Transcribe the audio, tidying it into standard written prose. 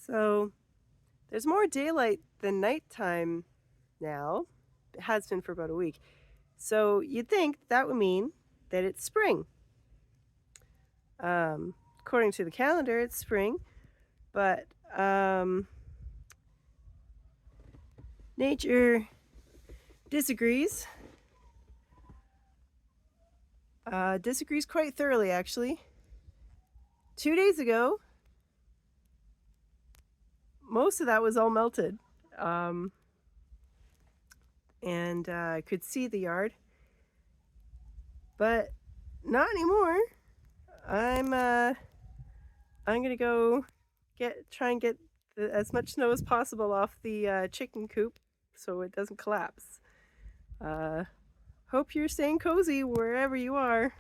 So there's more daylight than nighttime now. It has been for about a week. So you'd think that would mean that it's spring. According to the calendar, it's spring, but nature disagrees. Disagrees quite thoroughly, actually. 2 days ago, most of that was all melted. Um, and I could see the yard, but not anymore. I'm gonna go try and get as much snow as possible off the chicken coop so it doesn't collapse. Uh, Hope you're staying cozy wherever you are.